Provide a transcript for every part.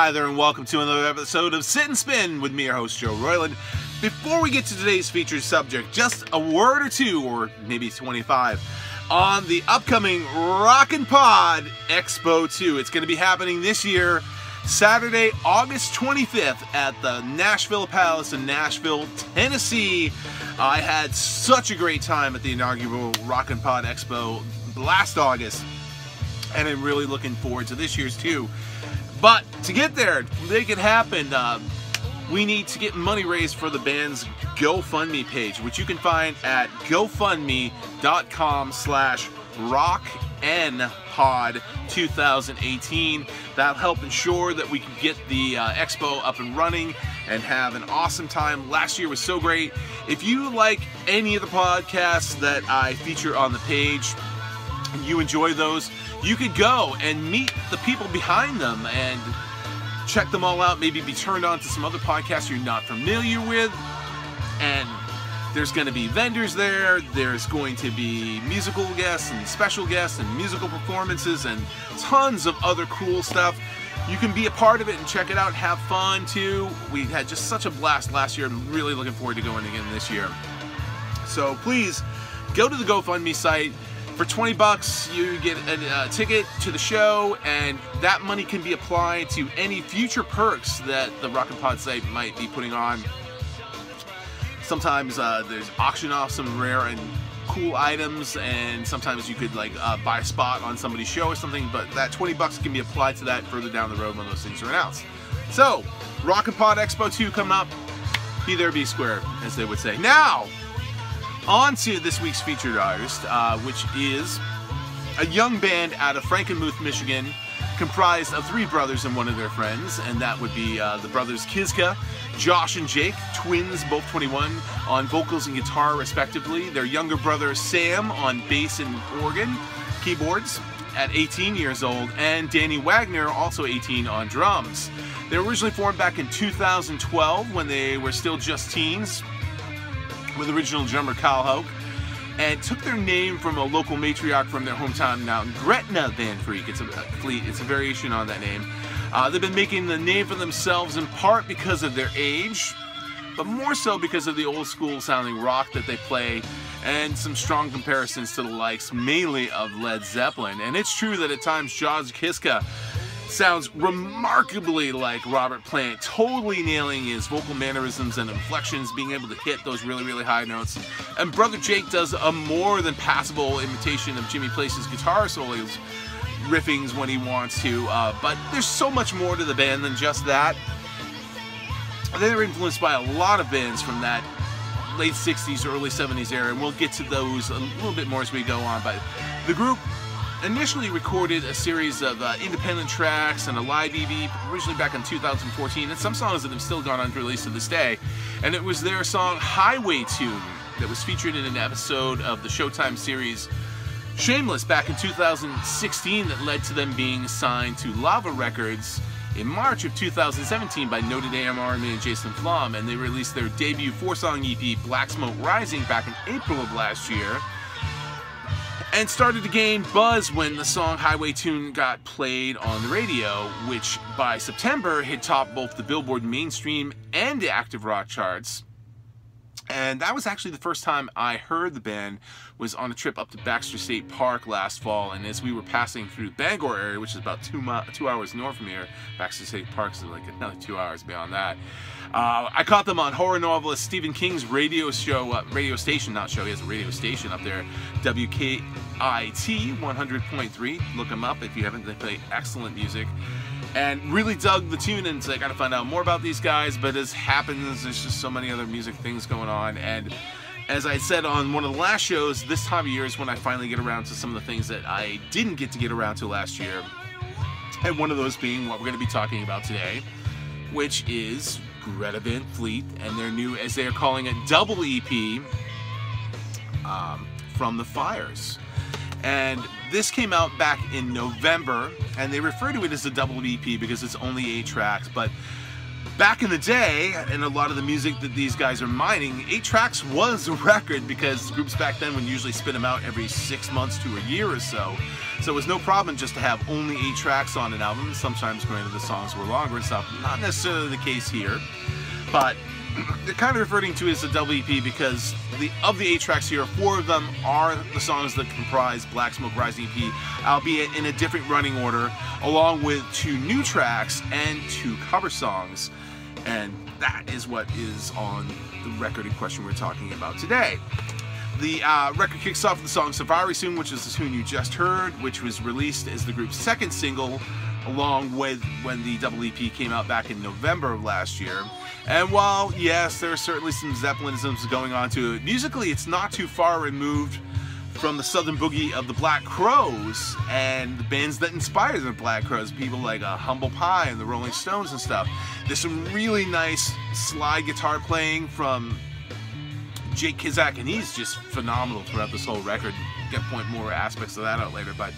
Hi there and welcome to another episode of Sit and Spin with me, your host, Joe Royland. Before we get to today's featured subject, just a word or two, or maybe 25, on the upcoming Rockin' Pod Expo 2. It's going to be happening this year, Saturday, August 25th at the Nashville Palace in Nashville, Tennessee. I had such a great time at the inaugural Rockin' Pod Expo last August, and I'm really looking forward to this year's too. But to get there, make it happen, we need to get money raised for the band's GoFundMe page, which you can find at gofundme.com/rockinpod2018. That'll help ensure that we can get the expo up and running and have an awesome time. Last year was so great. If you like any of the podcasts that I feature on the page, and you enjoy those, you could go and meet the people behind them and check them all out, maybe be turned on to some other podcasts you're not familiar with. And there's going to be vendors there, there's going to be musical guests and special guests and musical performances and tons of other cool stuff. You can be a part of it and check it out and have fun too. We had just such a blast last year. I'm really looking forward to going again this year. So please go to the GoFundMe site. For 20 bucks, you get a ticket to the show, and that money can be applied to any future perks that the Rockin' Pod site might be putting on. Sometimes there's auction off some rare and cool items, and sometimes you could buy a spot on somebody's show or something, but that 20 bucks can be applied to that further down the road when those things are announced. So, Rockin' Pod Expo 2 coming up. Be there, be square, as they would say. Now, on to this week's featured artist, which is a young band out of Frankenmuth, Michigan, comprised of three brothers and one of their friends, and that would be the brothers Kiszka, Josh and Jake, twins, both 21, on vocals and guitar respectively. Their younger brother Sam on bass and organ, keyboards, at 18 years old, and Danny Wagner, also 18, on drums. They were originally formed back in 2012 when they were still just teens, with original drummer Kyle Hoke, and took their name from a local matriarch from their hometown now, Greta Van Fleet. It's a variation on that name. They've been making the name for themselves in part because of their age, but more so because of the old school sounding rock that they play, and some strong comparisons to the likes mainly of Led Zeppelin. And it's true that at times Josh Kiszka sounds remarkably like Robert Plant, totally nailing his vocal mannerisms and inflections, being able to hit those really, really high notes. And brother Jake does a more than passable imitation of Jimmy Place's guitar solos, riffings when he wants to, but there's so much more to the band than just that. They're influenced by a lot of bands from that late 60s, early 70s era, and we'll get to those a little bit more as we go on. But the group initially recorded a series of independent tracks and a live EP originally back in 2014, and some songs that have still gone unreleased to this day. And it was their song Highway Tune that was featured in an episode of the Showtime series Shameless back in 2016 that led to them being signed to Lava Records in March of 2017 by noted A&R man Jason Flom, and they released their debut 4-song EP Black Smoke Rising back in April of last year, and started to gain buzz when the song Highway Tune got played on the radio, which by September had topped both the Billboard mainstream and the active rock charts. And that was actually the first time I heard the band, was on a trip up to Baxter State Park last fall, and as we were passing through the Bangor area, which is about 2 hours north from here, Baxter State Park is like another 2 hours beyond that. I caught them on horror novelist Stephen King's radio station up there, WKIT 100.3. Look them up if you haven't. They play excellent music, and really dug the tune, and so I got to find out more about these guys. But as happens, there's just so many other music things going on, and as I said on one of the last shows, this time of year is when I finally get around to some of the things that I didn't get around to last year, and one of those being what we're going to be talking about today, which is Greta Van Fleet and their new, as they are calling it, double EP, From the Fires. And this came out back in November, and they refer to it as a double EP because it's only 8 tracks, but Back in the day, and a lot of the music that these guys are mining, 8 tracks was a record because groups back then would usually spit them out every 6 months to a year or so. So it was no problem just to have only 8 tracks on an album. Sometimes, granted, the songs were longer and stuff. Not necessarily the case here, but they're kind of referring to it as a double EP because of the 8 tracks here, 4 of them are the songs that comprise Black Smoke Rising EP, albeit in a different running order, along with 2 new tracks and 2 cover songs. And that is what is on the record in question we're talking about today. The record kicks off with the song Survivor Soon, which is the tune you just heard, which was released as the group's 2nd single, along with when the double EP came out back in November of last year. And while, yes, there are certainly some Zeppelinisms going on to it, musically it's not too far removed from the Southern Boogie of the Black Crowes and the bands that inspired the Black Crowes, people like Humble Pie and the Rolling Stones and stuff. There's some really nice slide guitar playing from Jake Kiszka, and he's just phenomenal throughout this whole record. Get point more aspects of that out later, but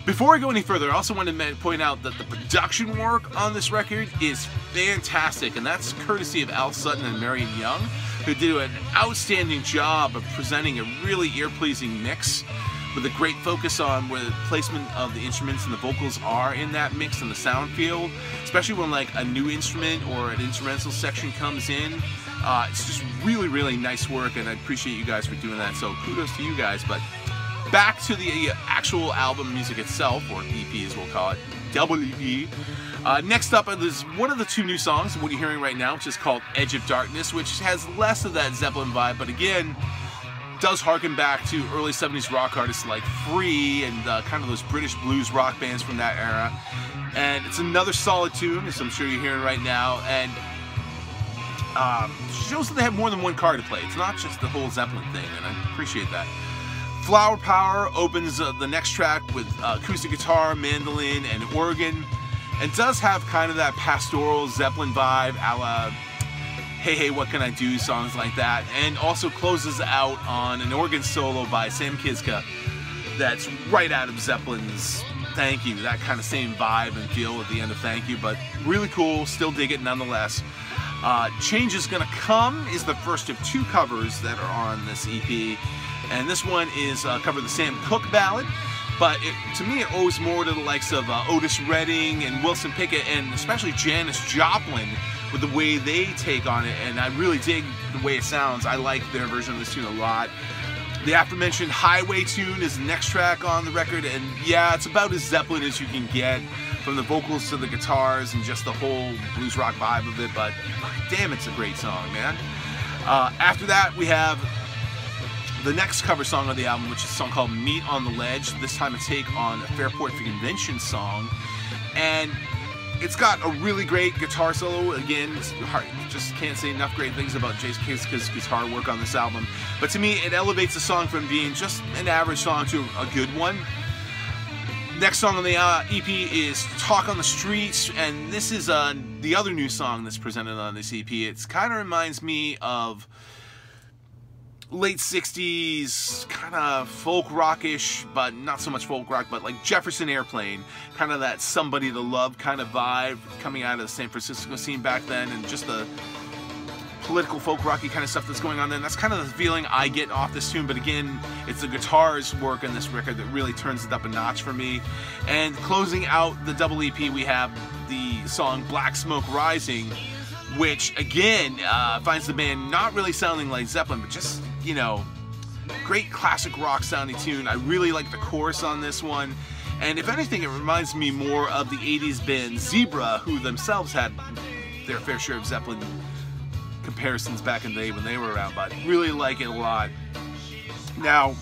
before I go any further, I also wanted to point out that the production work on this record is fantastic, and that's courtesy of Al Sutton and Marion Young, who did an outstanding job of presenting a really ear-pleasing mix with a great focus on where the placement of the instruments and the vocals are in that mix and the sound field, especially when like a new instrument or an instrumental section comes in. It's just really, really nice work, and I appreciate you guys for doing that, so kudos to you guys. But back to the actual album music itself, or EP as we'll call it, double EP. Next up is one of the 2 new songs, what you're hearing right now, which is called Edge of Darkness, which has less of that Zeppelin vibe, but again, does harken back to early 70s rock artists like Free and kind of those British blues rock bands from that era. And it's another solid tune, as I'm sure you're hearing right now, and shows that they have more than one card to play. It's not just the whole Zeppelin thing, and I appreciate that. Flower Power opens the next track with acoustic guitar, mandolin, and organ, and does have kind of that pastoral Zeppelin vibe, a la Hey Hey What Can I Do, songs like that, and also closes out on an organ solo by Sam Kiszka that's right out of Zeppelin's Thank You, that kind of same vibe and feel at the end of Thank You, but really cool, still dig it nonetheless. Change Is Gonna Come is the first of 2 covers that are on this EP, and this one is a cover of the Sam Cooke ballad, but to me it owes more to the likes of Otis Redding and Wilson Pickett, and especially Janis Joplin with the way they take on it, and I really dig the way it sounds. I like their version of this tune a lot. The aforementioned Highway tune is the next track on the record, and yeah, it's about as Zeppelin as you can get, from the vocals to the guitars and just the whole blues rock vibe of it, but damn, it's a great song, man. After that, we have the next cover song on the album, which is a song called Meet on the Ledge, this time a take on a Fairport Convention song, and it's got a really great guitar solo. Again, just can't say enough great things about Jake Kiszka's guitar work on this album. But to me, it elevates the song from being just an average song to a good one. Next song on the EP is Talk on the Streets, and this is the other new song that's presented on this EP. It kind of reminds me of late 60s, kind of folk rockish, but not so much folk rock, but like Jefferson Airplane, kind of that Somebody to Love kind of vibe coming out of the San Francisco scene back then, and just the political folk rocky kind of stuff that's going on then. That's kind of the feeling I get off this tune, but again, it's the guitar's work on this record that really turns it up a notch for me. And closing out the double EP, we have the song Black Smoke Rising, which again finds the band not really sounding like Zeppelin, but just, you know, great classic rock sounding tune. I really like the chorus on this one, and if anything, it reminds me more of the 80s band Zebra, who themselves had their fair share of Zeppelin comparisons back in the day when they were around, but really like it a lot. Now,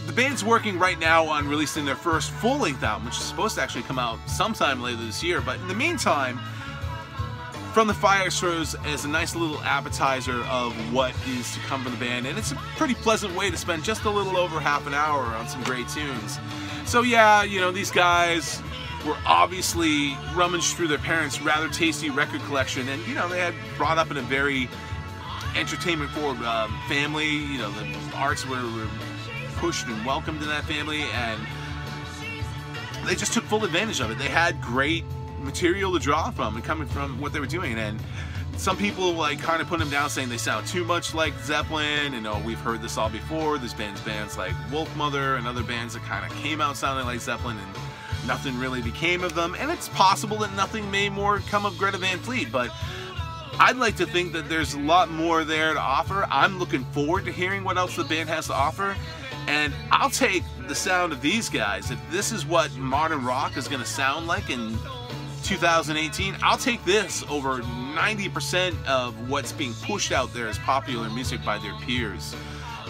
the band's working right now on releasing their first full-length album, which is supposed to actually come out sometime later this year, but in the meantime, From the Fire serves as a nice little appetizer of what is to come from the band, and it's a pretty pleasant way to spend just a little over half an hour on some great tunes. So yeah, you know, these guys were obviously rummaged through their parents' rather tasty record collection, and you know, they had brought up in a very entertainment-forward family. You know, the arts were pushed and welcomed in that family, and they just took full advantage of it. They had great material to draw from and coming from what they were doing. And some people like kind of put them down, saying they sound too much like Zeppelin, and oh, we've heard this all before. There's bands like Wolfmother and other bands that kind of came out sounding like Zeppelin, and nothing really became of them. And it's possible that nothing may more come of Greta Van Fleet, but I'd like to think that there's a lot more there to offer. I'm looking forward to hearing what else the band has to offer, and I'll take the sound of these guys. If this is what modern rock is going to sound like in 2018, I'll take this over 90% of what's being pushed out there as popular music by their peers,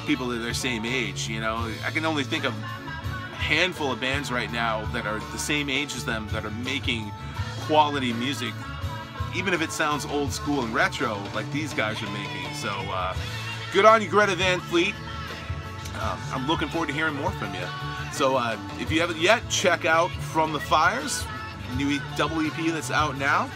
people that are their same age. You know, I can only think of a handful of bands right now that are the same age as them that are making quality music, even if it sounds old school and retro like these guys are making. So good on you, Greta Van Fleet. I'm looking forward to hearing more from you. So if you haven't yet, check out From the Fires, new double EP that's out now.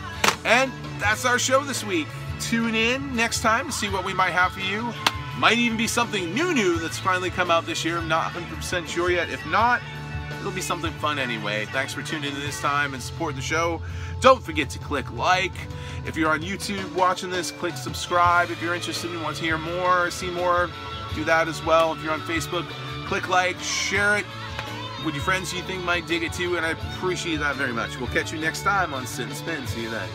And that's our show this week. Tune in next time to see what we might have for you. Might even be something new that's finally come out this year. I'm not 100% sure yet. If not, it'll be something fun anyway. Thanks for tuning in this time and supporting the show. Don't forget to click like. If you're on YouTube watching this, click subscribe. If you're interested and want to hear more or see more, do that as well. If you're on Facebook, click like, share it with your friends you think might dig it too, and I appreciate that very much. We'll catch you next time on Sit and Spin. See you then.